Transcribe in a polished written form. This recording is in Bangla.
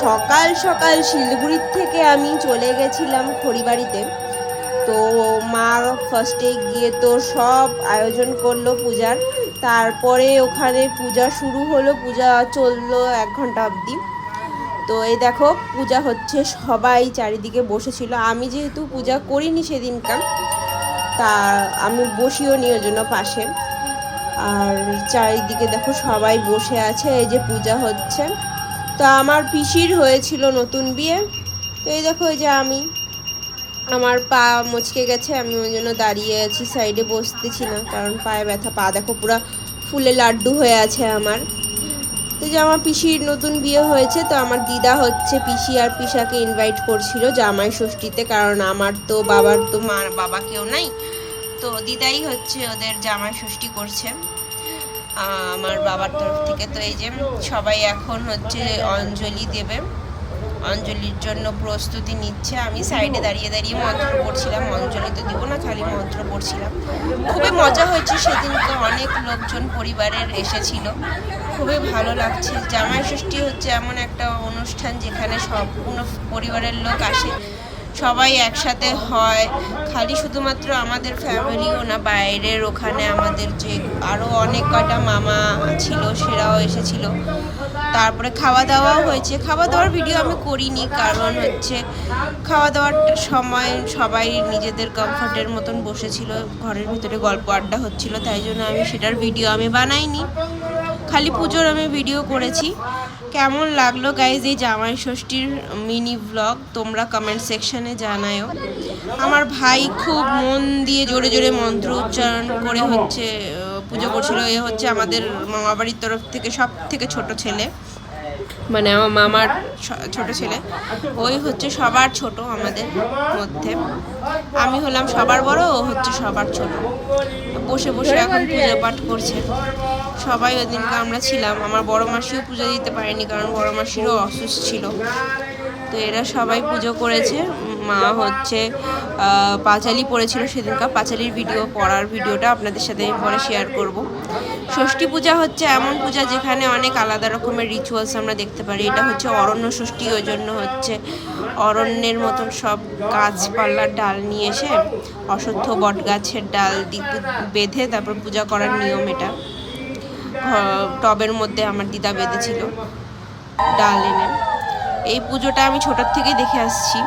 সকাল সকাল শিলিগুড়ির থেকে আমি চলে গেছিলাম খড়িবাড়িতে। তো মা ফার্স্টে গিয়ে তো সব আয়োজন করলো পূজার, তারপরে ওখানে পূজা শুরু হলো, পূজা চললো 1 ঘন্টা অবধি। তো এই দেখো পূজা হচ্ছে, সবাই চারিদিকে বসেছিল। আমি যেহেতু পূজা করিনি সেদিনকার, তা আমি বসিও নি ওর জন্য পাশে। আর চারিদিকে দেখো সবাই বসে আছে, এই যে পূজা হচ্ছে। তো আমার পিসির হয়েছিল নতুন বিয়ে। তো এই দেখো এই যে আমার পা মচকে গেছে, আমি ওই জন্য দাঁড়িয়ে আছি, সাইডে বসতেছি না, কারণ পায়ে ব্যথা। পা দেখো পুরো ফুলে লাড্ডু হয়ে আছে আমার। তো যে আমার পিসির নতুন বিয়ে হয়েছে, তো আমার দিদা হচ্ছে পিসি আর পিসাকে ইনভাইট করছিল জামাই ষষ্ঠীতে, কারণ আমার তো বাবা কেউ নাই, তো দিদাই হচ্ছে ওদের জামাই ষষ্ঠী করছে আমার বাবার তরফ থেকে। তো এই যে সবাই এখন হচ্ছে অঞ্জলি দেবে, অঞ্জলির জন্য প্রস্তুতি নিচ্ছে। আমি সাইডে দাঁড়িয়ে দাঁড়িয়ে মন্ত্র পড়ছিলাম, অঞ্জলি তো দিব না, খালি মন্ত্র পড়ছিলাম। খুবই মজা হয়েছে সেদিনকে, অনেক লোকজন পরিবারের এসেছিল, খুবই ভালো লাগছে। জামাই ষষ্ঠী হচ্ছে এমন একটা অনুষ্ঠান যেখানে সম্পূর্ণ পরিবারের লোক আসে, সবাই একসাথে হয়। খালি শুধুমাত্র আমাদের ফ্যামিলিও না, বাইরের ওখানে আমাদের যে আরও অনেক কটা মামা ছিল সেরাও এসেছিল। তারপরে খাওয়া দাওয়াও হয়েছে। খাওয়া দাওয়ার ভিডিও আমি করিনি, কারণ হচ্ছে খাওয়া দাওয়ার সময় সবাই নিজেদের কমফর্টের মতন বসেছিল, ঘরের ভিতরে গল্প আড্ডা হচ্ছিল, তাই জন্য আমি সেটার ভিডিও আমি বানাইনি। খালি পুজোর আমি ভিডিও করেছি। কেমন লাগলো গাইজ এই জামাই ষষ্ঠীর মিনি ব্লগ, তোমরা কমেন্ট সেকশনে জানাও। আমার ভাই খুব মন দিয়ে জোরে জোরে মন্ত্র উচ্চারণ করে হচ্ছে পুজো করছিল। এ হচ্ছে আমাদের মামা বাড়ির তরফ থেকে সব থেকে ছোট ছেলে, মানে আমার মামার ছোট ছেলে, ওই হচ্ছে সবার ছোট আমাদের মধ্যে। আমি হলাম সবার বড়, ও হচ্ছে সবার ছোট। বসে বসে এখন পুজো পাঠ করছে সবাই। ওই দিনকে আমরা ছিলাম, আমার বড় মাসিও পুজো দিতে পারেনি, কারণ বড় মাসিরও অসুস্থ ছিল। তো এরা সবাই পুজো করেছে। মা হচ্ছে পাঁচালি পড়েছিল সেদিনকার, পাঁচালির পড়ার ভিডিওটা আপনাদের সাথে আমি পরে শেয়ার করব। ষষ্ঠী পূজা হচ্ছে এমন পূজা যেখানে অনেক আলাদা রকমের রিচুয়ালস আমরা দেখতে পারি। এটা হচ্ছে অরণ্য ষষ্ঠী, ওই জন্য হচ্ছে অরণ্যের মতন সব গাছপালার ডাল নিয়ে এসে, অশ্বত্থ বট গাছের ডাল বেঁধে তারপর পূজা করার নিয়ম এটা। টবের মধ্যে আমার দিদা বেঁধেছিল ডাল এনে। এই পুজোটা আমি ছোটোর থেকেই দেখে আসছি।